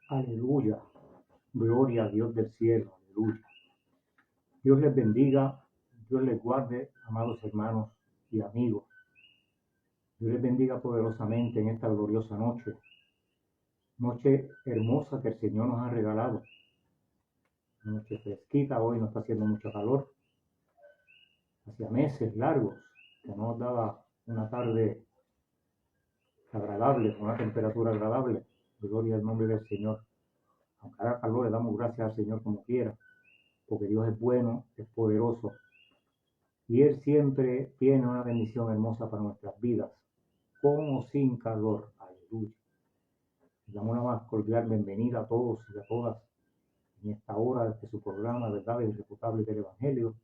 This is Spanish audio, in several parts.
Aleluya. Gloria a Dios del cielo. Aleluya. Dios les bendiga. Dios les guarde, amados hermanos y amigos. Dios les bendiga poderosamente en esta gloriosa noche. Noche hermosa que el Señor nos ha regalado. Noche fresquita. Hoy no está haciendo mucho calor. Hacía meses largos que no nos daba una tarde agradable, con una temperatura agradable. Gloria al nombre del Señor. Aunque haga calor, le damos gracias al Señor como quiera, porque Dios es bueno, es poderoso, y Él siempre tiene una bendición hermosa para nuestras vidas, con o sin calor. Aleluya. Le damos una más cordial bienvenida a todos y a todas en esta hora de su programa Verdades Irrefutables del Evangelio,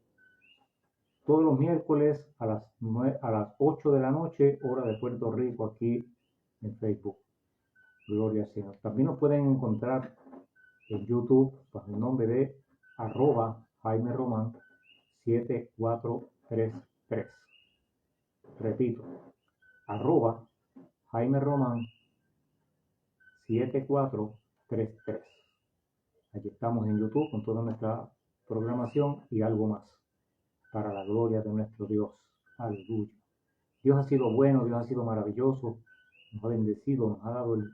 todos los miércoles a las 8 de la noche, hora de Puerto Rico, aquí en Facebook. Gloria al Señor. También nos pueden encontrar en YouTube bajo el nombre de @Jaime Román 7433. Repito, @Jaime Román 7433. Aquí estamos en YouTube con toda nuestra programación y algo más para la gloria de nuestro Dios. Aleluya. Dios ha sido bueno, Dios ha sido maravilloso, nos ha bendecido, nos ha dado el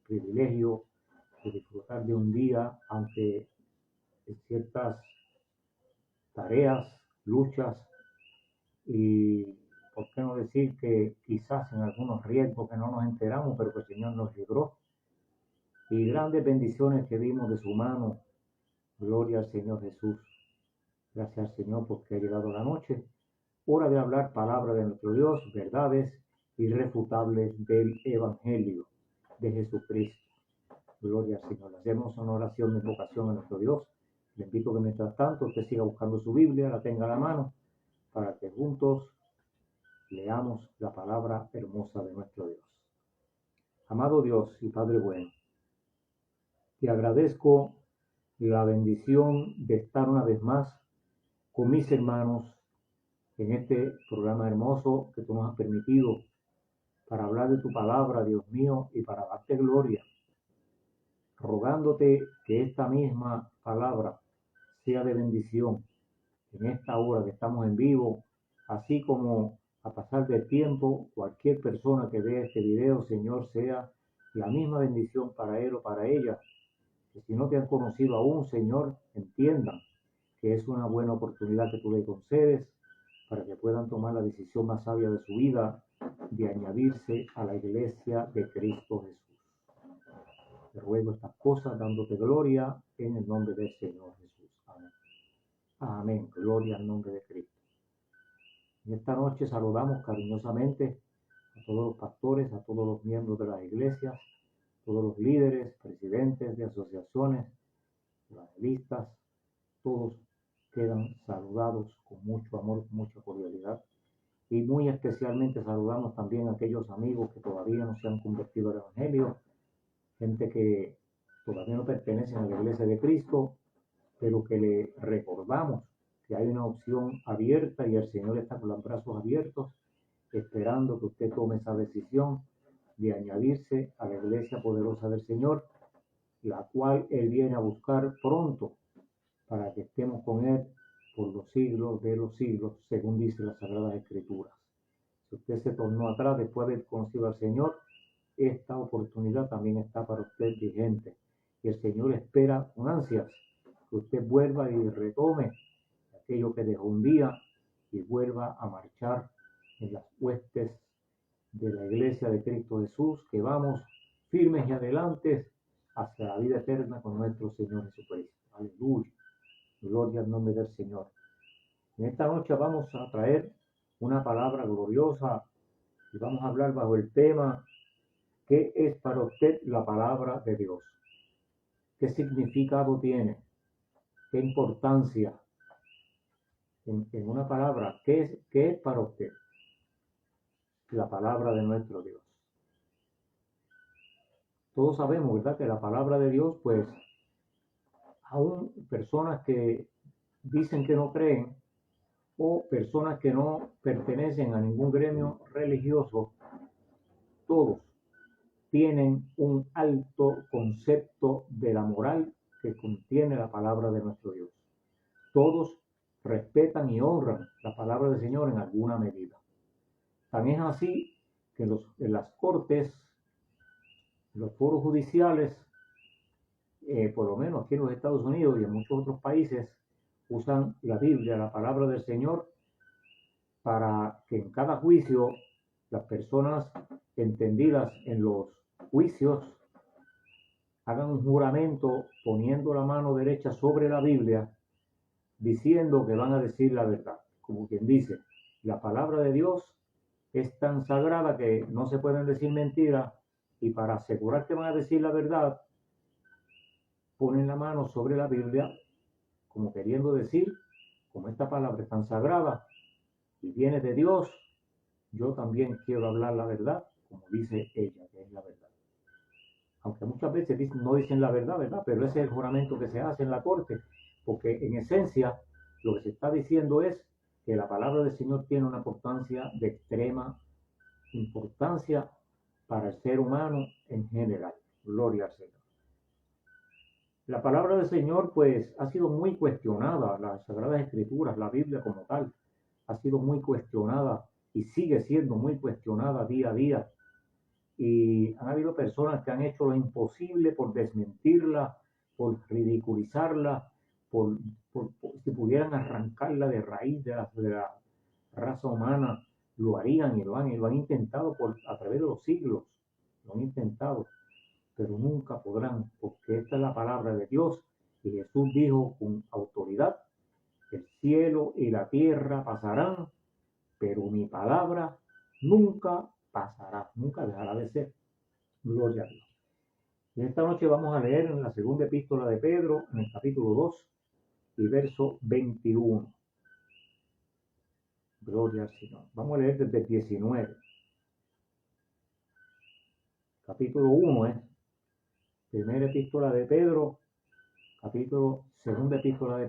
privilegio de disfrutar de un día, aunque en ciertas tareas, luchas y, por qué no decir que quizás en algunos riesgos que no nos enteramos, pero que el Señor nos libró, y grandes bendiciones que vimos de su mano. Gloria al Señor Jesús. Gracias al Señor porque ha llegado la noche, hora de hablar palabra de nuestro Dios, verdades irrefutables del Evangelio de Jesucristo. Gloria al Señor. Hacemos una oración de invocación a nuestro Dios. Le invito que mientras tanto usted siga buscando su Biblia, la tenga a la mano, para que juntos leamos la palabra hermosa de nuestro Dios. Amado Dios y Padre bueno, te agradezco la bendición de estar una vez más con mis hermanos en este programa hermoso que tú nos has permitido para hablar de tu palabra, Dios mío, y para darte gloria, rogándote que esta misma palabra sea de bendición en esta hora que estamos en vivo, así como a pasar del tiempo, cualquier persona que vea este video, Señor, sea la misma bendición para él o para ella, que si no te han conocido aún, Señor, entiendan que es una buena oportunidad que tú le concedes para que puedan tomar la decisión más sabia de su vida de añadirse a la iglesia de Cristo Jesús. Te ruego estas cosas dándote gloria en el nombre del Señor Jesús. Amén. Amén. Gloria al nombre de Cristo. En esta noche saludamos cariñosamente a todos los pastores, a todos los miembros de las iglesias, todos los líderes, presidentes de asociaciones, evangelistas, todos quedan saludados con mucho amor, con mucha cordialidad. Y muy especialmente saludamos también a aquellos amigos que todavía no se han convertido al Evangelio, gente que todavía no pertenecen a la Iglesia de Cristo, pero que le recordamos que hay una opción abierta y el Señor está con los brazos abiertos, esperando que usted tome esa decisión de añadirse a la Iglesia poderosa del Señor, la cual Él viene a buscar pronto para que estemos con Él por los siglos de los siglos, según dice las Sagradas Escrituras. Si usted se tornó atrás después de haber conocido al Señor, esta oportunidad también está para usted vigente. Y el Señor espera con ansias que usted vuelva y retome aquello que dejó un día y vuelva a marchar en las huestes de la iglesia de Cristo Jesús, que vamos firmes y adelante hacia la vida eterna con nuestro Señor Jesucristo. Aleluya. Gloria al nombre del Señor. En esta noche vamos a traer una palabra gloriosa y vamos a hablar bajo el tema: ¿qué es para usted la palabra de Dios? ¿Qué significado tiene? ¿Qué importancia? En una palabra, ¿qué es para usted la palabra de nuestro Dios? Todos sabemos, ¿verdad?, que la palabra de Dios, pues, aún personas que dicen que no creen o personas que no pertenecen a ningún gremio religioso, todos tienen un alto concepto de la moral que contiene la palabra de nuestro Dios. Todos respetan y honran la palabra del Señor en alguna medida. Tan es así que en las cortes, en los foros judiciales, por lo menos aquí en los Estados Unidos y en muchos otros países, usan la Biblia, la palabra del Señor, para que en cada juicio las personas entendidas en los juicios hagan un juramento poniendo la mano derecha sobre la Biblia, diciendo que van a decir la verdad. Como quien dice, la palabra de Dios es tan sagrada que no se pueden decir mentiras, y para asegurar que van a decir la verdad, ponen la mano sobre la Biblia, como queriendo decir, como esta palabra es tan sagrada y viene de Dios, yo también quiero hablar la verdad, como dice ella, que es la verdad. Aunque muchas veces no dicen la verdad, ¿verdad? Pero ese es el juramento que se hace en la corte, porque en esencia lo que se está diciendo es que la palabra del Señor tiene una importancia de extrema importancia para el ser humano en general. Gloria al Señor. La palabra del Señor, pues, ha sido muy cuestionada. Las Sagradas Escrituras, la Biblia como tal, ha sido muy cuestionada y sigue siendo muy cuestionada día a día. Y han habido personas que han hecho lo imposible por desmentirla, por ridiculizarla, si pudieran arrancarla de raíz de la raza humana, lo harían y lo han intentado a través de los siglos, lo han intentado, pero nunca podrán, porque esta es la palabra de Dios, y Jesús dijo con autoridad: el cielo y la tierra pasarán, pero mi palabra nunca pasará, nunca dejará de ser. Gloria a Dios. Y esta noche vamos a leer en la segunda epístola de Pedro, en el capítulo 2 y verso 21. Gloria al Señor. Vamos a leer desde el 19. Capítulo 1, primera epístola de Pedro, segunda epístola de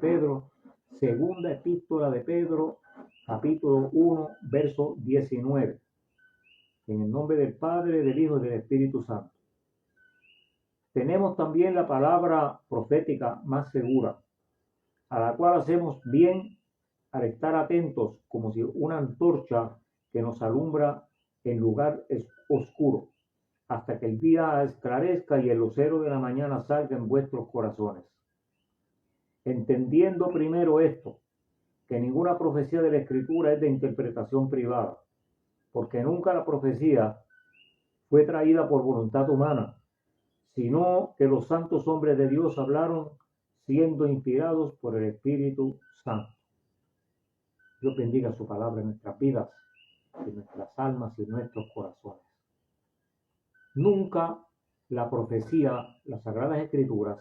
Pedro, capítulo 1, verso 19. En el nombre del Padre, del Hijo y del Espíritu Santo. Tenemos también la palabra profética más segura, a la cual hacemos bien al estar atentos, como si una antorcha que nos alumbra en lugar oscuro, hasta que el día esclarezca y el lucero de la mañana salga en vuestros corazones. Entendiendo primero esto, que ninguna profecía de la Escritura es de interpretación privada, porque nunca la profecía fue traída por voluntad humana, sino que los santos hombres de Dios hablaron siendo inspirados por el Espíritu Santo. Dios bendiga su palabra en nuestras vidas, en nuestras almas y en nuestros corazones. Nunca la profecía, las Sagradas Escrituras,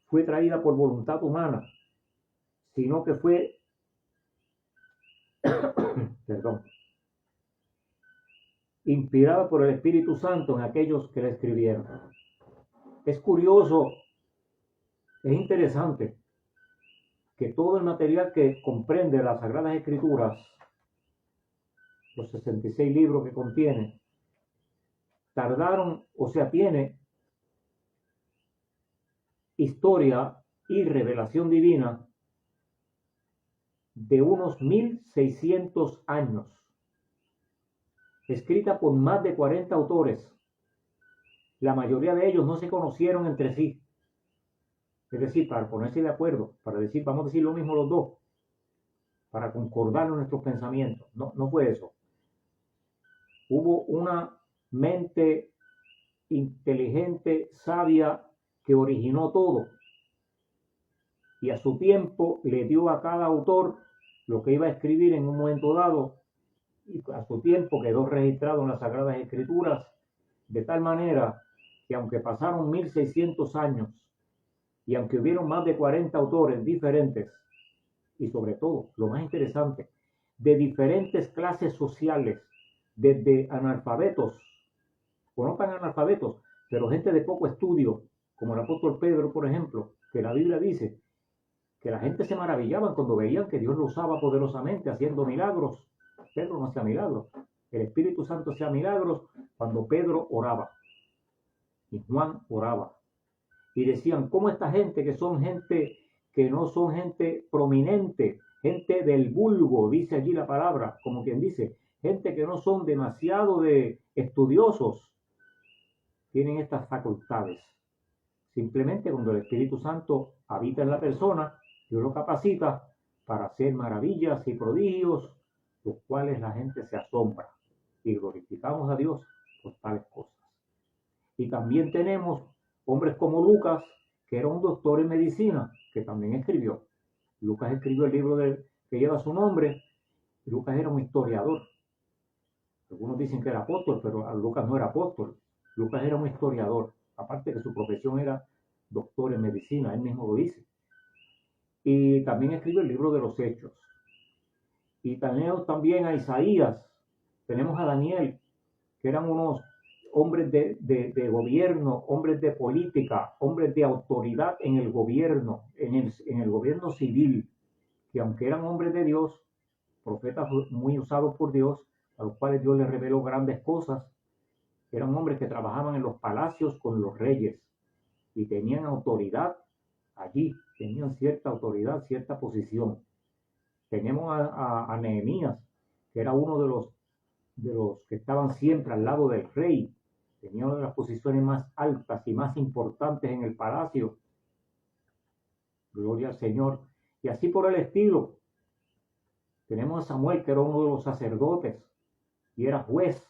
fue traída por voluntad humana, sino que fue inspirada por el Espíritu Santo en aquellos que la escribieron. Es curioso, es interesante que todo el material que comprende las Sagradas Escrituras, los 66 libros que contiene, tiene historia y revelación divina de unos 1600 años, escrita por más de 40 autores. La mayoría de ellos no se conocieron entre sí. Es decir, para ponerse de acuerdo, para decir, vamos a decir lo mismo los dos, para concordar en nuestros pensamientos. No fue eso. Hubo una mente inteligente, sabia, que originó todo. Y a su tiempo le dio a cada autor lo que iba a escribir en un momento dado, y a su tiempo quedó registrado en las Sagradas Escrituras, de tal manera que aunque pasaron 1600 años, y aunque hubieron más de 40 autores diferentes, y sobre todo, lo más interesante, de diferentes clases sociales, desde analfabetos, o no tan analfabetos, pero gente de poco estudio, como el apóstol Pedro, por ejemplo, que la Biblia dice que la gente se maravillaba cuando veían que Dios lo usaba poderosamente haciendo milagros. Pedro no hacía milagros, el Espíritu Santo hacía milagros cuando Pedro oraba y Juan oraba. Y decían, ¿cómo esta gente que son gente que no son gente prominente, gente del vulgo, dice allí la palabra, como quien dice, gente que no son demasiado de estudiosos, tienen estas facultades? Simplemente cuando el Espíritu Santo habita en la persona, Dios lo capacita para hacer maravillas y prodigios, los cuales la gente se asombra y glorificamos a Dios por tales cosas. Y también tenemos hombres como Lucas, que era un doctor en medicina, que también escribió. Lucas escribió el libro que lleva su nombre. Lucas era un historiador. Algunos dicen que era apóstol, pero Lucas no era apóstol. Lucas era un historiador. Aparte que su profesión era doctor en medicina, él mismo lo dice. Y también escribió el libro de los Hechos. Y tenemos también a Isaías. Tenemos a Daniel, que eran unos hombres de gobierno, hombres de política, hombres de autoridad en el gobierno, en el gobierno civil, que aunque eran hombres de Dios, profetas muy usados por Dios, a los cuales Dios les reveló grandes cosas, eran hombres que trabajaban en los palacios con los reyes y tenían autoridad allí, tenían cierta autoridad, cierta posición. Tenemos a Nehemías, que era uno de los que estaban siempre al lado del rey, tenía una de las posiciones más altas y más importantes en el palacio. Gloria al Señor. Y así por el estilo. Tenemos a Samuel, que era uno de los sacerdotes, y era juez,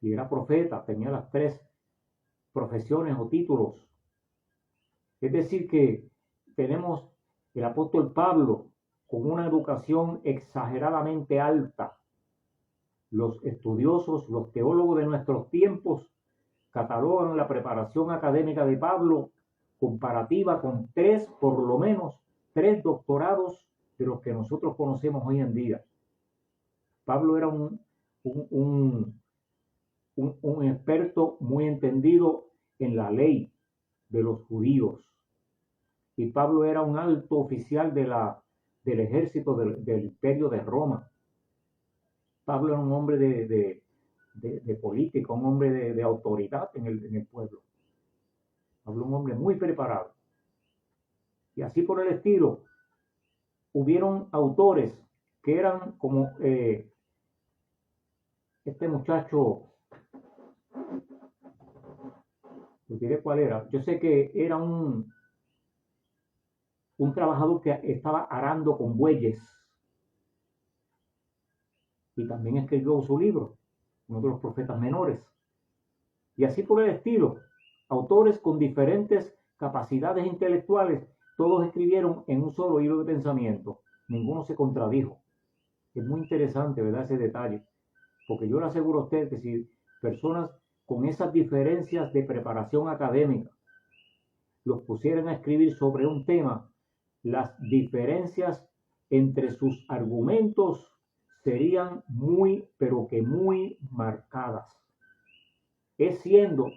y era profeta, tenía las 3 profesiones o títulos. Es decir, que tenemos el apóstol Pablo con una educación exageradamente alta. Los estudiosos, los teólogos de nuestros tiempos catalogan la preparación académica de Pablo comparativa con 3, por lo menos 3 doctorados de los que nosotros conocemos hoy en día. Pablo era un experto muy entendido en la ley de los judíos. Y Pablo era un alto oficial del ejército del imperio de Roma. Pablo era un hombre de política, un hombre de autoridad en el pueblo. Pablo un hombre muy preparado. Y así por el estilo, hubieron autores que eran como este muchacho, les diré cuál era. Yo sé que era un trabajador que estaba arando con bueyes. Y también escribió su libro, uno de los profetas menores. Y así por el estilo, autores con diferentes capacidades intelectuales, todos escribieron en un solo hilo de pensamiento. Ninguno se contradijo. Es muy interesante, ¿verdad?, ese detalle. Porque yo le aseguro a usted que si personas con esas diferencias de preparación académica los pusieran a escribir sobre un tema, las diferencias entre sus argumentos serían muy, pero que muy marcadas. Es siendo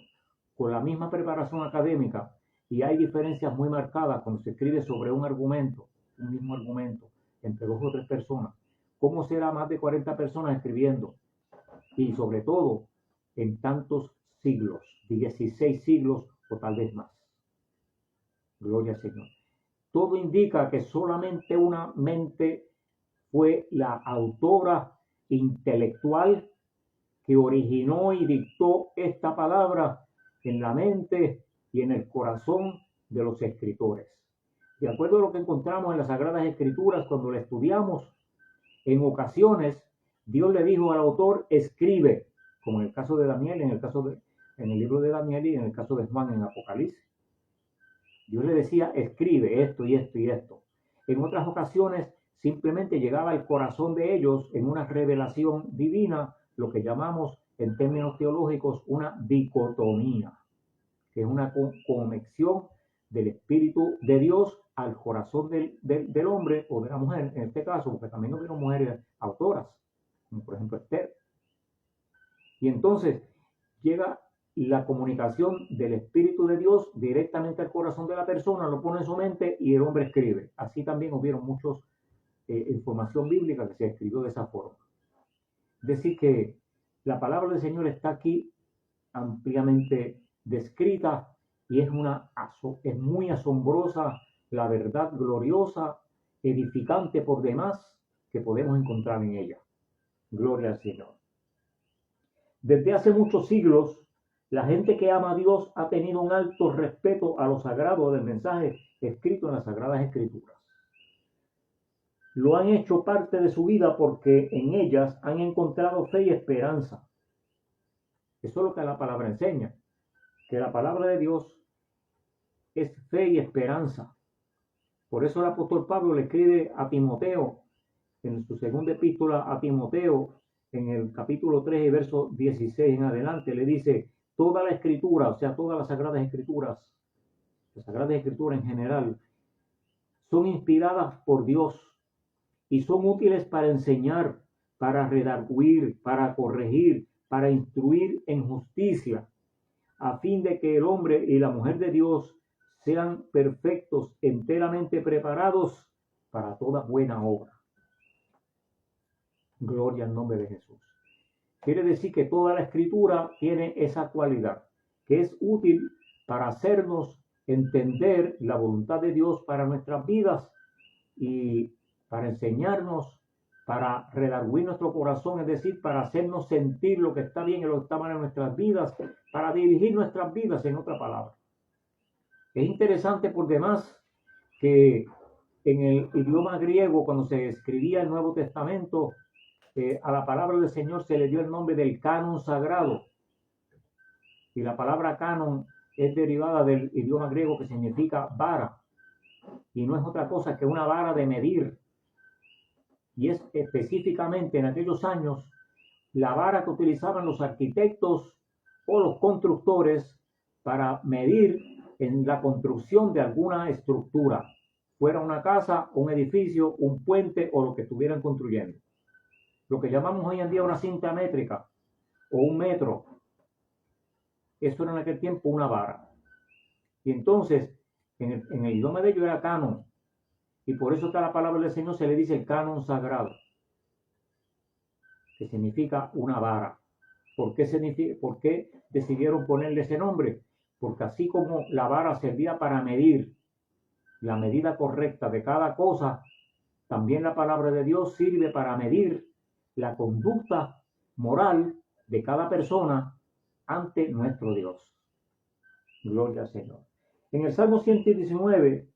con la misma preparación académica y hay diferencias muy marcadas cuando se escribe sobre un argumento, un mismo argumento, entre 2 o 3 personas. ¿Cómo será más de 40 personas escribiendo? Y sobre todo en tantos siglos, 16 siglos o tal vez más. Gloria al Señor. Todo indica que solamente una mente fue la autora intelectual que originó y dictó esta palabra en la mente y en el corazón de los escritores. De acuerdo a lo que encontramos en las Sagradas Escrituras, cuando la estudiamos, en ocasiones Dios le dijo al autor, escribe, como en el caso de Daniel, en el libro de Daniel y en el caso de Juan en Apocalipsis. Dios le decía, escribe esto y esto y esto. En otras ocasiones simplemente llegaba al corazón de ellos en una revelación divina, lo que llamamos en términos teológicos una dicotomía, que es una conexión del Espíritu de Dios al corazón del hombre o de la mujer, en este caso, porque también hubieron mujeres autoras, como por ejemplo Esther. Y entonces llega la comunicación del Espíritu de Dios directamente al corazón de la persona, lo pone en su mente y el hombre escribe. Así también hubieron muchos información bíblica que se escribió de esa forma. Es decir, que La palabra del Señor está aquí ampliamente descrita y es muy asombrosa la verdad gloriosa, edificante por demás que podemos encontrar en ella. Gloria al Señor. Desde hace muchos siglos, la gente que ama a Dios ha tenido un alto respeto a lo sagrado del mensaje escrito en las Sagradas Escrituras. Lo han hecho parte de su vida porque en ellas han encontrado fe y esperanza. Eso es lo que la palabra enseña, que la palabra de Dios es fe y esperanza. Por eso el apóstol Pablo le escribe a Timoteo, en su segunda epístola a Timoteo, en el capítulo 3 y verso 16 en adelante, le dice, toda la escritura, o sea, todas las sagradas escrituras en general, son inspiradas por Dios y son útiles para enseñar, para redarguir, para corregir, para instruir en justicia, a fin de que el hombre y la mujer de Dios sean perfectos, enteramente preparados para toda buena obra. Gloria al nombre de Jesús. Quiere decir que toda la escritura tiene esa cualidad, que es útil para hacernos entender la voluntad de Dios para nuestras vidas y para enseñarnos, para redarguir nuestro corazón, es decir, para hacernos sentir lo que está bien y lo que está mal en nuestras vidas, para dirigir nuestras vidas, en otra palabra. Es interesante por demás que en el idioma griego, cuando se escribía el Nuevo Testamento, a la palabra del Señor se le dio el nombre del canon sagrado. Y la palabra canon es derivada del idioma griego que significa vara. Y no es otra cosa que una vara de medir. Y es específicamente en aquellos años la vara que utilizaban los arquitectos o los constructores para medir en la construcción de alguna estructura, fuera una casa, un edificio, un puente o lo que estuvieran construyendo. Lo que llamamos hoy en día una cinta métrica o un metro, eso era en aquel tiempo una vara. Y entonces, en el idioma de ellos era canon, y por eso que a la palabra del Señor se le dice el canon sagrado, que significa una vara. ¿Por qué decidieron ponerle ese nombre? Porque así como la vara servía para medir la medida correcta de cada cosa, también la palabra de Dios sirve para medir la conducta moral de cada persona ante nuestro Dios. Gloria al Señor. En el Salmo 119,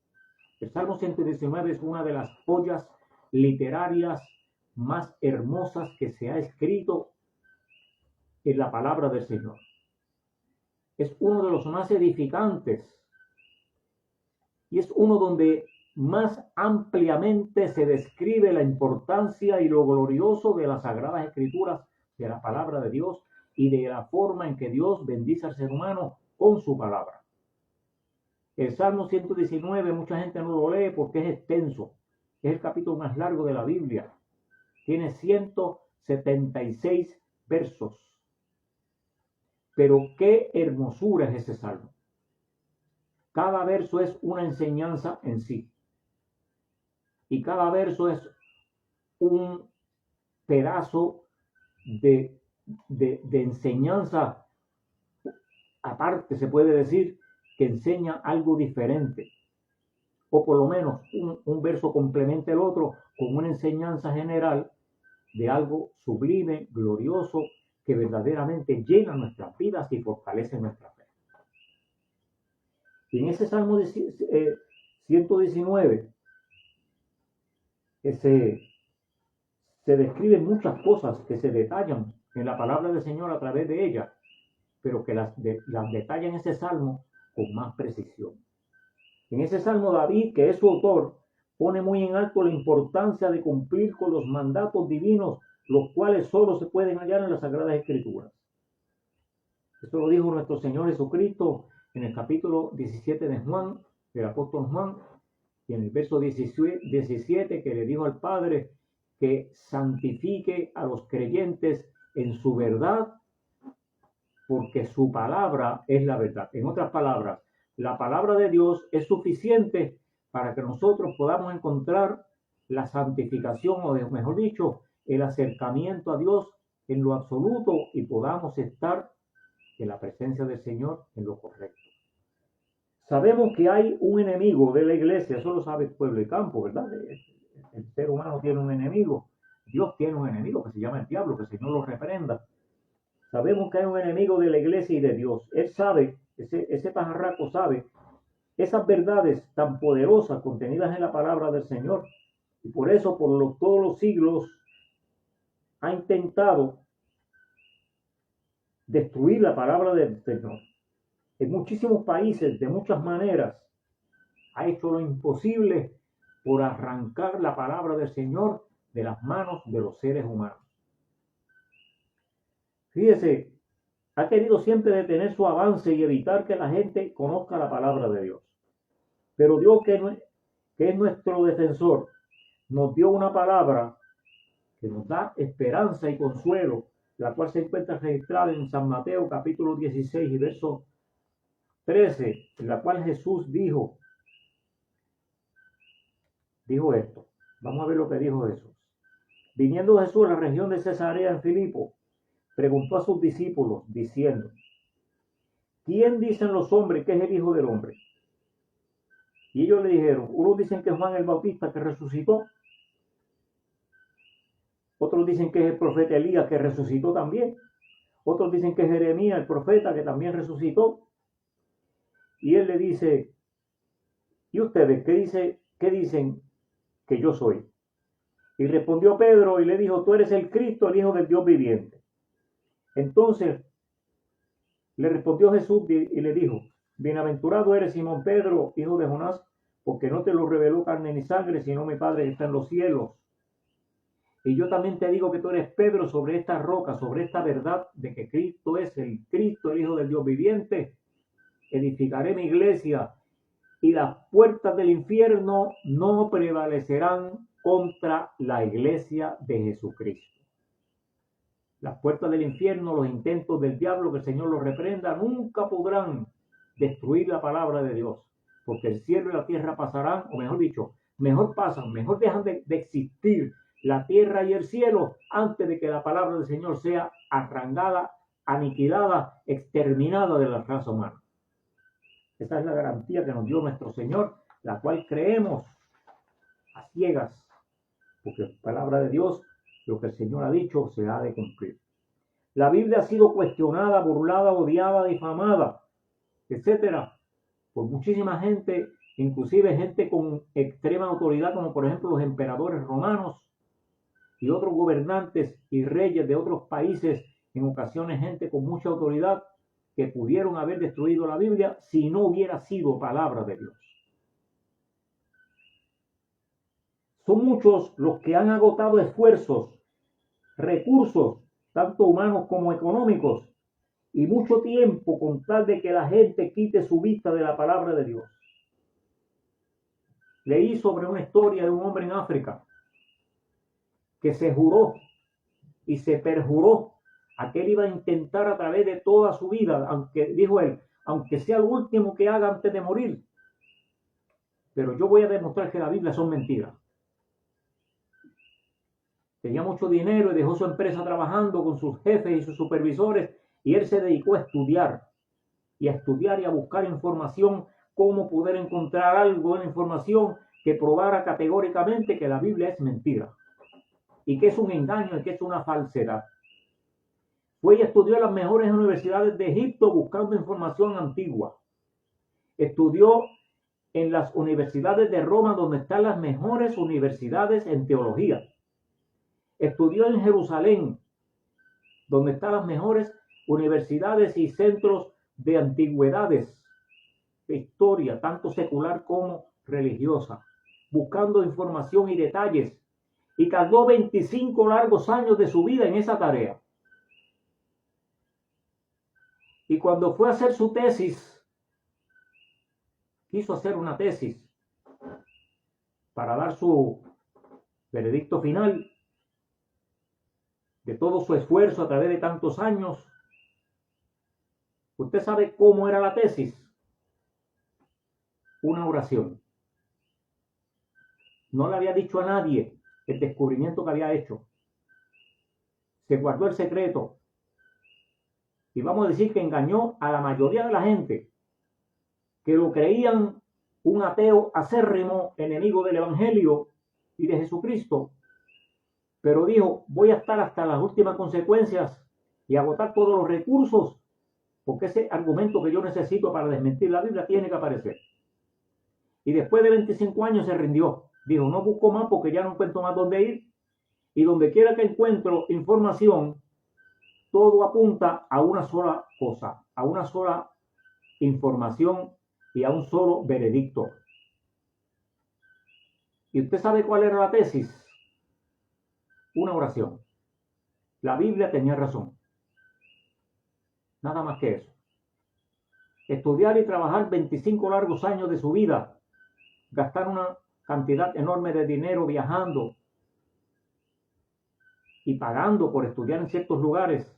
el Salmo 119 es una de las joyas literarias más hermosas que se ha escrito en la palabra del Señor. Es uno de los más edificantes y es uno donde más ampliamente se describe la importancia y lo glorioso de las Sagradas Escrituras, de la palabra de Dios y de la forma en que Dios bendice al ser humano con su palabra. El Salmo 119 mucha gente no lo lee porque es extenso, es el capítulo más largo de la Biblia, tiene 176 versos, pero qué hermosura es ese salmo. Cada verso es una enseñanza en sí. Y cada verso es un pedazo de enseñanza aparte, se puede decir, que enseña algo diferente. O por lo menos un verso complementa el otro con una enseñanza general de algo sublime, glorioso, que verdaderamente llena nuestras vidas y fortalece nuestra fe. Y en ese Salmo 119 se describen muchas cosas que se detallan en la palabra del Señor a través de ella, pero que las detalla en ese Salmo con más precisión. En ese Salmo David, que es su autor, pone muy en alto la importancia de cumplir con los mandatos divinos, los cuales solo se pueden hallar en las Sagradas Escrituras. Esto lo dijo nuestro Señor Jesucristo en el capítulo 17 de Juan, del apóstol Juan, y en el verso 17 que le dijo al Padre que santifique a los creyentes en su verdad, porque su palabra es la verdad. En otras palabras, la palabra de Dios es suficiente para que nosotros podamos encontrar la santificación, o mejor dicho, el acercamiento a Dios en lo absoluto y podamos estar en la presencia del Señor en lo correcto. Sabemos que hay un enemigo de la iglesia, eso lo sabe pueblo y campo, ¿verdad? El ser humano tiene un enemigo, Dios tiene un enemigo que se llama el diablo, que el Señor lo reprenda. Sabemos que hay un enemigo de la iglesia y de Dios. Él sabe, ese pajarraco sabe esas verdades tan poderosas contenidas en la palabra del Señor. Y por eso, todos los siglos, ha intentado destruir la palabra del Señor. En muchísimos países, de muchas maneras, ha hecho lo imposible por arrancar la palabra del Señor de las manos de los seres humanos. Fíjese, ha querido siempre detener su avance y evitar que la gente conozca la palabra de Dios. Pero Dios, que es nuestro defensor, nos dio una palabra que nos da esperanza y consuelo, la cual se encuentra registrada en San Mateo capítulo 16 y verso 13, en la cual Jesús dijo esto. Vamos a ver lo que dijo Jesús. Viniendo Jesús a la región de Cesarea en Filipo, preguntó a sus discípulos, diciendo: ¿quién dicen los hombres que es el Hijo del Hombre? Y ellos le dijeron: unos dicen que es Juan el Bautista que resucitó, otros dicen que es el profeta Elías que resucitó también, otros dicen que es Jeremías el profeta que también resucitó. Y él le dice: ¿y ustedes qué dicen que yo soy? Y respondió Pedro y le dijo: tú eres el Cristo, el Hijo del Dios viviente. Entonces le respondió Jesús y le dijo: bienaventurado eres, Simón Pedro, hijo de Jonás, porque no te lo reveló carne ni sangre, sino mi Padre que está en los cielos. Y yo también te digo que tú eres Pedro, sobre esta roca, sobre esta verdad de que Cristo es el Cristo, el Hijo del Dios viviente, edificaré mi iglesia, y las puertas del infierno no prevalecerán contra la iglesia de Jesucristo. Las puertas del infierno, los intentos del diablo, que el Señor los reprenda, nunca podrán destruir la palabra de Dios, porque el cielo y la tierra pasarán, o mejor dicho, mejor pasan, mejor dejan de existir la tierra y el cielo antes de que la palabra del Señor sea arrancada, aniquilada, exterminada de la raza humana. Esa es la garantía que nos dio nuestro Señor, la cual creemos a ciegas, porque la palabra de Dios, lo que el Señor ha dicho, se ha de cumplir. La Biblia ha sido cuestionada, burlada, odiada, difamada, etcétera, por muchísima gente, inclusive gente con extrema autoridad, como por ejemplo los emperadores romanos y otros gobernantes y reyes de otros países, en ocasiones gente con mucha autoridad, que pudieron haber destruido la Biblia si no hubiera sido palabra de Dios. Son muchos los que han agotado esfuerzos, recursos, tanto humanos como económicos, y mucho tiempo con tal de que la gente quite su vista de la palabra de Dios. Leí sobre una historia de un hombre en África que se juró y se perjuró a que él iba a intentar a través de toda su vida, aunque dijo él, aunque sea lo último que haga antes de morir, pero yo voy a demostrar que la Biblia son mentiras. Tenía mucho dinero y dejó su empresa trabajando con sus jefes y sus supervisores, y él se dedicó a estudiar y a buscar información, cómo poder encontrar algo en la información que probara categóricamente que la Biblia es mentira y que es un engaño y que es una falsedad. Fue y estudió en las mejores universidades de Egipto buscando información antigua. Estudió en las universidades de Roma, donde están las mejores universidades en teología. Estudió en Jerusalén, donde están las mejores universidades y centros de antigüedades, de historia, tanto secular como religiosa, buscando información y detalles, y tardó 25 largos años de su vida en esa tarea. Y cuando fue a hacer su tesis, quiso hacer una tesis para dar su veredicto final de todo su esfuerzo a través de tantos años. ¿Usted sabe cómo era la tesis? Una oración. No le había dicho a nadie el descubrimiento que había hecho. se guardó el secreto. Y vamos a decir que engañó a la mayoría de la gente que lo creían un ateo acérrimo, enemigo del Evangelio y de Jesucristo. Pero dijo, voy a estar hasta las últimas consecuencias y agotar todos los recursos, porque ese argumento que yo necesito para desmentir la Biblia tiene que aparecer. Y después de 25 años se rindió. Dijo, no busco más porque ya no encuentro más dónde ir. Y donde quiera que encuentro información, todo apunta a una sola cosa, a una sola información y a un solo veredicto. ¿Y usted sabe cuál era la tesis? Una oración. La Biblia tenía razón. Nada más que eso. Estudiar y trabajar 25 largos años de su vida, gastar una cantidad enorme de dinero viajando y pagando por estudiar en ciertos lugares,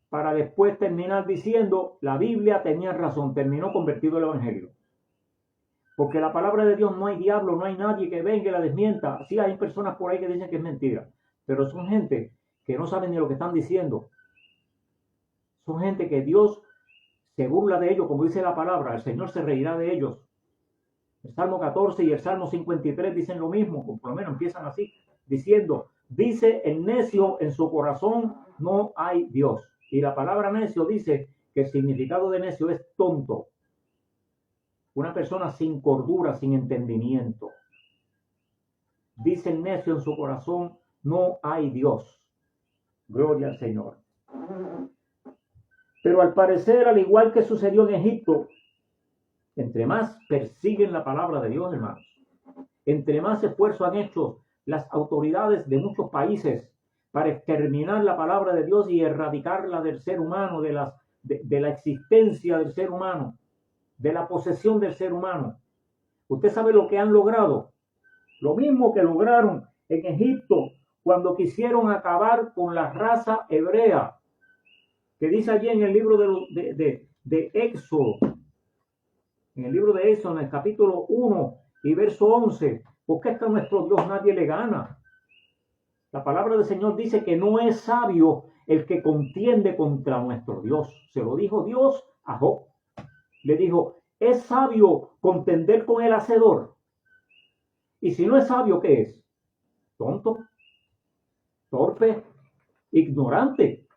para después terminar diciendo, la Biblia tenía razón, terminó convertido el Evangelio. Porque la palabra de Dios no hay diablo, no hay nadie que venga y la desmienta. Sí hay personas por ahí que dicen que es mentira, pero son gente que no saben ni lo que están diciendo. Son gente que Dios se burla de ellos, como dice la palabra, el Señor se reirá de ellos. El Salmo 14 y el Salmo 53 dicen lo mismo, o por lo menos empiezan así, diciendo, dice el necio en su corazón, no hay Dios. Y la palabra necio dice que el significado de necio es tonto. Una persona sin cordura, sin entendimiento. Dice el necio en su corazón, no hay Dios. Gloria al Señor. Pero al parecer, al igual que sucedió en Egipto, entre más persiguen la palabra de Dios, hermanos, entre más esfuerzo han hecho las autoridades de muchos países para exterminar la palabra de Dios y erradicarla del ser humano, de la existencia del ser humano, de la posesión del ser humano. ¿Usted sabe lo que han logrado? Lo mismo que lograron en Egipto cuando quisieron acabar con la raza hebrea, que dice allí en el libro de Éxodo, en el libro de Éxodo, en el capítulo 1 y verso 11, porque es que a nuestro Dios nadie le gana. La palabra del Señor dice que no es sabio el que contiende contra nuestro Dios. Se lo dijo Dios a Job. Le dijo, ¿es sabio contender con el hacedor? Y si no es sabio, ¿qué es? Tonto, torpe, ignorante.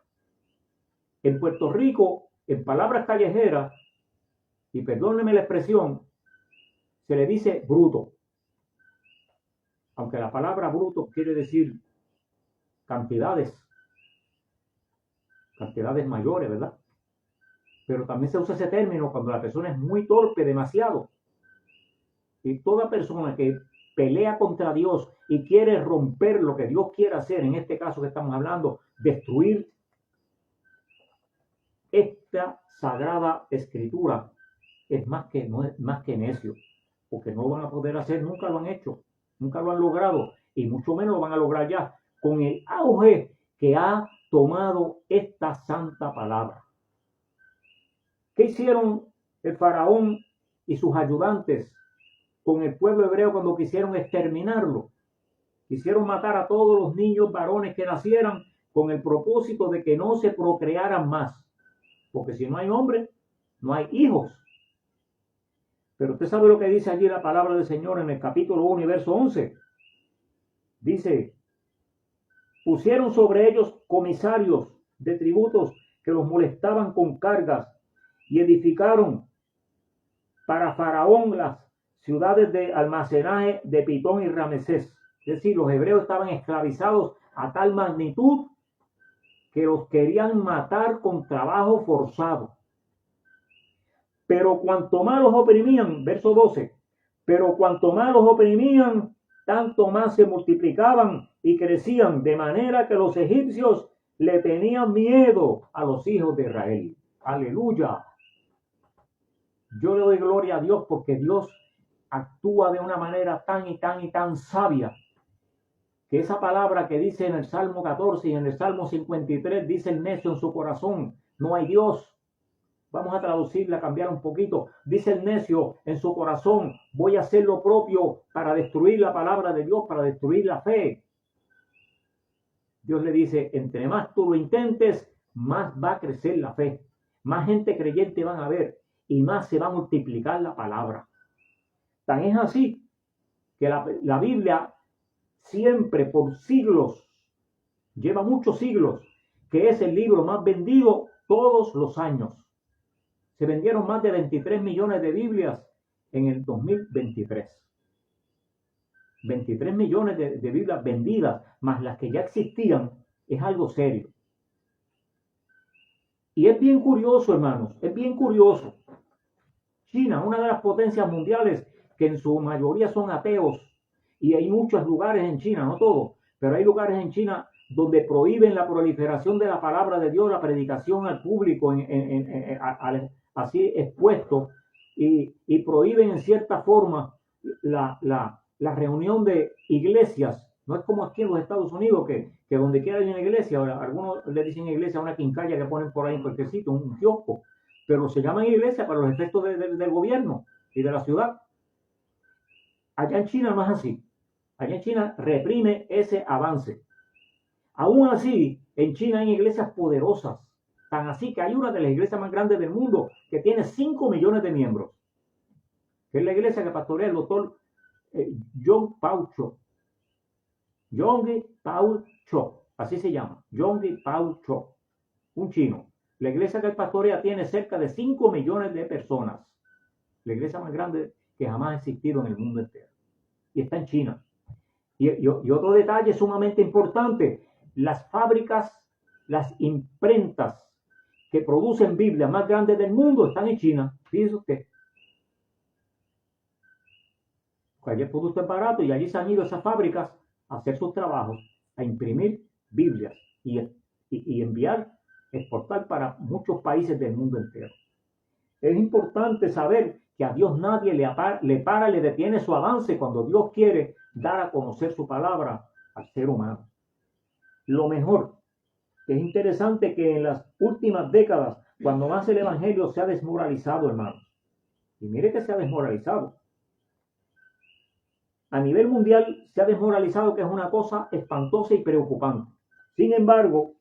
En Puerto Rico, en palabras callejeras, y perdónenme la expresión, se le dice bruto. Aunque la palabra bruto quiere decir cantidades mayores, ¿verdad? Pero también se usa ese término cuando la persona es muy torpe, demasiado. Y toda persona que pelea contra Dios y quiere romper lo que Dios quiere hacer, en este caso que estamos hablando, destruir esta sagrada escritura, es más que necio, porque no lo van a poder hacer, nunca lo han hecho, nunca lo han logrado, y mucho menos lo van a lograr ya con el auge que ha tomado esta santa palabra. ¿Qué hicieron el faraón y sus ayudantes con el pueblo hebreo cuando quisieron exterminarlo? Quisieron matar a todos los niños varones que nacieran con el propósito de que no se procrearan más. Porque si no hay hombres, no hay hijos. Pero usted sabe lo que dice allí la palabra del Señor en el capítulo 1 y verso 11. Dice, pusieron sobre ellos comisarios de tributos que los molestaban con cargas y edificaron para Faraón las ciudades de almacenaje de Pitón y Ramesés. Es decir, los hebreos estaban esclavizados a tal magnitud que los querían matar con trabajo forzado. Pero cuanto más los oprimían, verso 12, pero cuanto más los oprimían, tanto más se multiplicaban y crecían, de manera que los egipcios le tenían miedo a los hijos de Israel. Aleluya. Yo le doy gloria a Dios porque Dios actúa de una manera tan sabia, que esa palabra que dice en el Salmo 14 y en el Salmo 53, dice el necio en su corazón, no hay Dios. Vamos a traducirla, cambiar un poquito. Dice el necio en su corazón, voy a hacer lo propio para destruir la palabra de Dios, para destruir la fe. Dios le dice, entre más tú lo intentes, más va a crecer la fe, más gente creyente van a ver y más se va a multiplicar la palabra. Tan es así que la Biblia siempre por siglos, lleva muchos siglos, que es el libro más vendido todos los años. Se vendieron más de 23 millones de Biblias en el 2023. 23 millones de Biblias vendidas, más las que ya existían, es algo serio. Y es bien curioso, hermanos, es bien curioso. China, una de las potencias mundiales que en su mayoría son ateos, y hay muchos lugares en China, no todos, pero hay lugares en China donde prohíben la proliferación de la palabra de Dios, la predicación al público así expuesto, y prohíben en cierta forma la reunión de iglesias. No es como aquí en los Estados Unidos, que donde quiera hay una iglesia, ahora, algunos le dicen iglesia a una quincalla que ponen por ahí en cualquier sitio, un kiosco, pero se llaman iglesia para los efectos del gobierno y de la ciudad. Allá en China no es así. Allá en China reprime ese avance. Aún así, en China hay iglesias poderosas, tan así que hay una de las iglesias más grandes del mundo que tiene 5 millones de miembros, que es la iglesia que pastorea el doctor John Paul Cho. Yonggi Paul Cho, así se llama, Yonggi Paul Cho, un chino. La iglesia que él pastorea tiene cerca de 5 millones de personas, la iglesia más grande que jamás ha existido en el mundo entero, y está en China. Y otro detalle sumamente importante, las fábricas, las imprentas que producen Biblias más grandes del mundo están en China. Fíjese usted. Cualquier producto es barato y allí se han ido esas fábricas a hacer sus trabajos, a imprimir Biblias y enviar, exportar para muchos países del mundo entero. Es importante saber que a Dios nadie le detiene su avance cuando Dios quiere dar a conocer su palabra al ser humano. Lo mejor, es interesante que en las últimas décadas, cuando más el evangelio se ha desmoralizado, hermanos, y mire que se ha desmoralizado. A nivel mundial se ha desmoralizado, que es una cosa espantosa y preocupante. Sin embargo,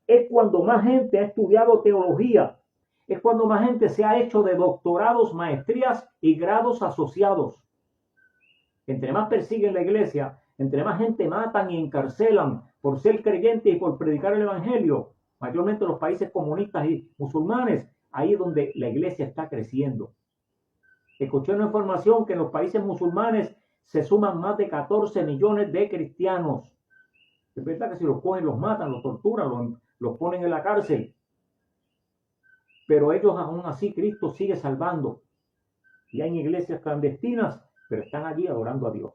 es cuando más gente ha estudiado teología, es cuando más gente se ha hecho de doctorados, maestrías y grados asociados. Entre más persiguen la iglesia, entre más gente matan y encarcelan por ser creyentes y por predicar el evangelio, mayormente los países comunistas y musulmanes, ahí es donde la iglesia está creciendo. Escuché una información que en los países musulmanes se suman más de 14 millones de cristianos. Es verdad que si los cogen, los matan, los torturan, los ponen en la cárcel. Pero ellos aún así, Cristo sigue salvando. Y hay iglesias clandestinas, pero están allí adorando a Dios.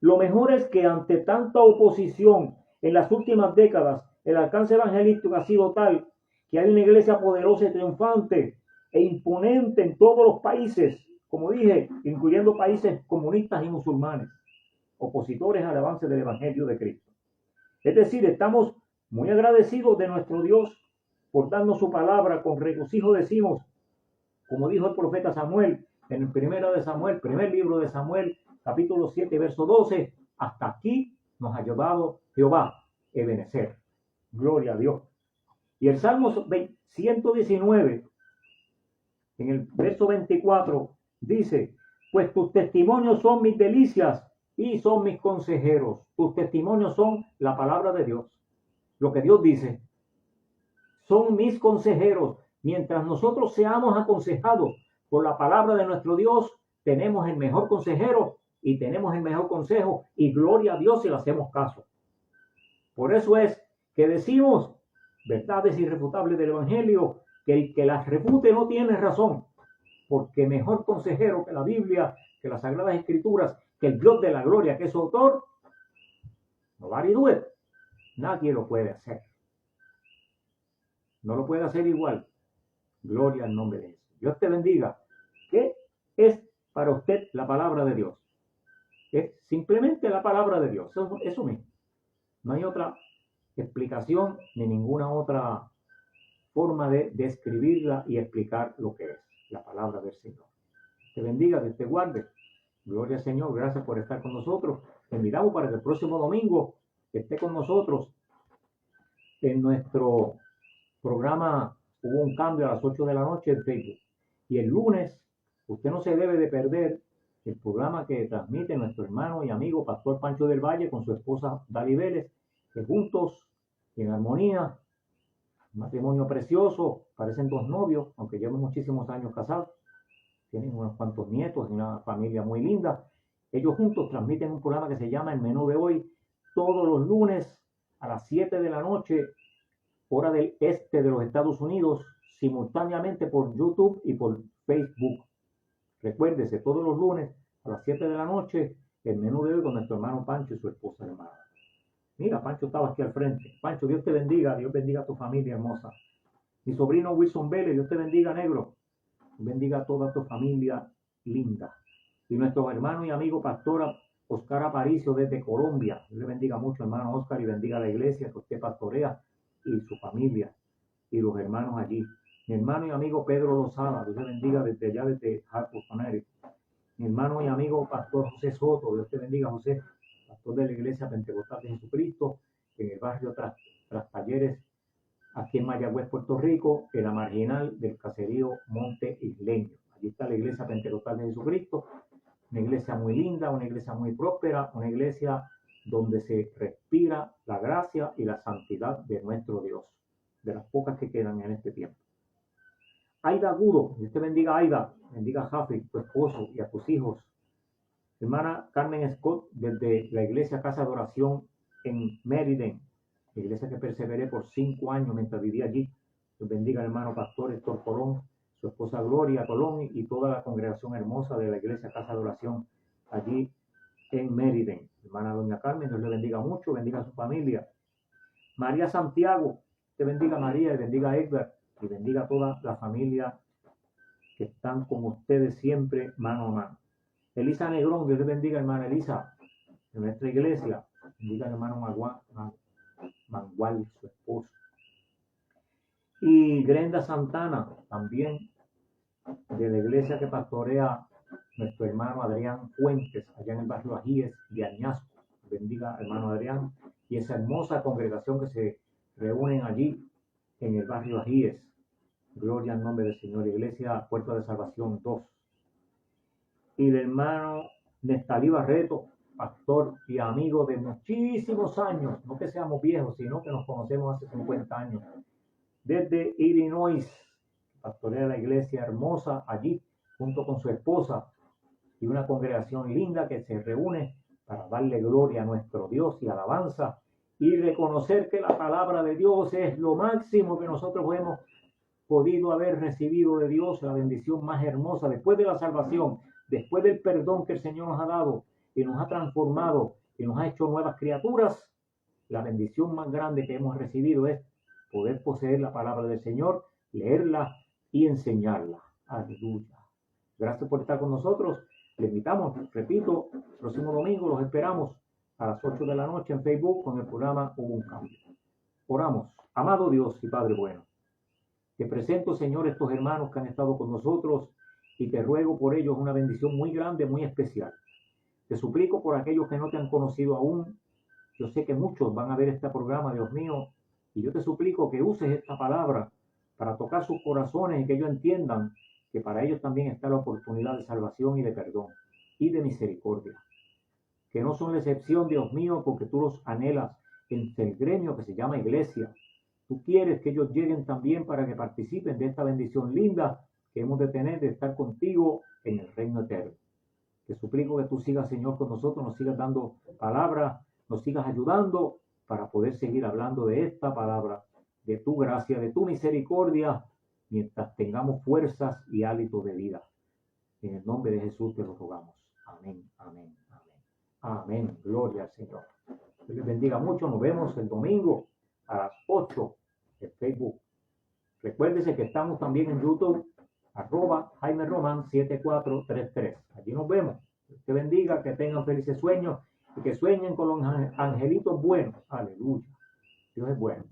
Lo mejor es que ante tanta oposición en las últimas décadas, el alcance evangelístico ha sido tal que hay una iglesia poderosa y triunfante e imponente en todos los países, como dije, incluyendo países comunistas y musulmanes, opositores al avance del evangelio de Cristo. Es decir, estamos muy agradecidos de nuestro Dios por darnos su palabra. Con regocijo decimos, como dijo el profeta Samuel en el primer libro de Samuel, capítulo 7, verso 12, hasta aquí nos ha llevado Jehová, Ebenezer. Gloria a Dios. Y el Salmo 119, en el verso 24, dice, pues tus testimonios son mis delicias y son mis consejeros. Tus testimonios son la palabra de Dios. Lo que Dios dice. Son mis consejeros. Mientras nosotros seamos aconsejados por la palabra de nuestro Dios, tenemos el mejor consejero y tenemos el mejor consejo, y gloria a Dios si le hacemos caso. Por eso es que decimos verdades irrefutables del evangelio, que el que las refute no tiene razón, porque mejor consejero que la Biblia, que las Sagradas Escrituras, que el Dios de la gloria, que es su autor, nobody do it. Nadie lo puede hacer. No lo puede hacer igual. Gloria al nombre de Jesús. Dios te bendiga. ¿Qué es para usted la palabra de Dios? Es simplemente la palabra de Dios. Eso mismo. No hay otra explicación ni ninguna otra forma de describirla y explicar lo que es la palabra del Señor. Te bendiga, Dios te guarde. Gloria al Señor. Gracias por estar con nosotros. Te invitamos para que el próximo domingo que esté con nosotros. En nuestro programa hubo un cambio a las 8 de la noche en Facebook. Y el lunes, usted no se debe de perder el programa que transmite nuestro hermano y amigo Pastor Pancho del Valle con su esposa Dali Vélez, que juntos, en armonía, un matrimonio precioso, parecen dos novios, aunque llevan muchísimos años casados, tienen unos cuantos nietos y una familia muy linda. Ellos juntos transmiten un programa que se llama El Menú de Hoy, todos los lunes a las 7 de la noche, hora del este de los Estados Unidos, simultáneamente por YouTube y por Facebook. Recuérdese, todos los lunes a las 7 de la noche, El Menú de Hoy con nuestro hermano Pancho y su esposa hermana. Mira, Pancho estaba aquí al frente. Pancho, Dios te bendiga, Dios bendiga a tu familia hermosa. Mi sobrino Wilson Vélez, Dios te bendiga, negro. Bendiga a toda tu familia linda. Y nuestro hermano y amigo pastor Oscar Aparicio desde Colombia. Dios le bendiga mucho, hermano Oscar, y bendiga a la iglesia que usted pastorea y su familia y los hermanos allí. Mi hermano y amigo Pedro Lozada, Dios le bendiga desde allá, desde Hartford, Connecticut. Mi hermano y amigo pastor José Soto, Dios te bendiga, José, pastor de la iglesia Pentecostal de Jesucristo, en el barrio Tras Talleres, aquí en Mayagüez, Puerto Rico, en la marginal del caserío Monte Isleño. Allí está la iglesia Pentecostal de Jesucristo, una iglesia muy linda, una iglesia muy próspera, una iglesia donde se respira la gracia y la santidad de nuestro Dios, de las pocas que quedan en este tiempo. Aida Agudo, Dios te bendiga, Aida, bendiga a Jafi, tu esposo y a tus hijos. Hermana Carmen Scott, desde la iglesia Casa de Oración en Meriden, la iglesia que perseveré por 5 años mientras vivía allí. Dios bendiga al hermano pastor Héctor Colón, su esposa Gloria Colón y toda la congregación hermosa de la iglesia Casa de Oración allí en Meriden. Hermana doña Carmen, Dios le bendiga mucho, bendiga a su familia. María Santiago, te bendiga María y bendiga a Edgar y bendiga a toda la familia que están con ustedes siempre mano a mano. Elisa Negrón, Dios le bendiga, hermana Elisa, de nuestra iglesia. Bendiga al hermano Mangual, su esposo. Y Grenda Santana, también de la iglesia que pastorea nuestro hermano Adrián Fuentes, allá en el barrio Ajíes de Añasco. Bendiga, hermano Adrián, y esa hermosa congregación que se reúnen allí en el barrio Ajíes. Gloria al nombre del Señor. Iglesia Puerta de Salvación 2. Y el hermano Nestalí Barreto, pastor y amigo de muchísimos años, no que seamos viejos, sino que nos conocemos hace 50 años, desde Illinois, pastorea la iglesia hermosa allí, junto con su esposa, y una congregación linda que se reúne para darle gloria a nuestro Dios y alabanza, y reconocer que la palabra de Dios es lo máximo que nosotros hemos podido haber recibido de Dios, la bendición más hermosa, después de la salvación, después del perdón que el Señor nos ha dado y nos ha transformado y nos ha hecho nuevas criaturas. La bendición más grande que hemos recibido es poder poseer la palabra del Señor, leerla y enseñarla. Aleluya. Gracias por estar con nosotros. Le invitamos, repito, el próximo domingo los esperamos a las 8 de la noche en Facebook con el programa Hubo un Cambio. Oramos. Amado Dios y Padre bueno, te presento, Señor, estos hermanos que han estado con nosotros y te ruego por ellos una bendición muy grande, muy especial. Te suplico por aquellos que no te han conocido aún. Yo sé que muchos van a ver este programa, Dios mío, y yo te suplico que uses esta palabra para tocar sus corazones y que ellos entiendan que para ellos también está la oportunidad de salvación y de perdón y de misericordia. Que no son la excepción, Dios mío, porque tú los anhelas en el gremio que se llama iglesia. Tú quieres que ellos lleguen también para que participen de esta bendición linda que hemos de tener de estar contigo en el reino eterno. Te suplico que tú sigas, Señor, con nosotros, nos sigas dando palabra, nos sigas ayudando para poder seguir hablando de esta palabra, de tu gracia, de tu misericordia, mientras tengamos fuerzas y hálito de vida. En el nombre de Jesús te lo rogamos. Amén, amén, amén. Amén. Gloria al Señor. Dios les bendiga mucho. Nos vemos el domingo a las 8 en Facebook. Recuérdese que estamos también en YouTube, @Jaime Román 7433. Allí nos vemos. Dios te bendiga, que tengan felices sueños y que sueñen con los angelitos buenos. Aleluya. Dios es bueno.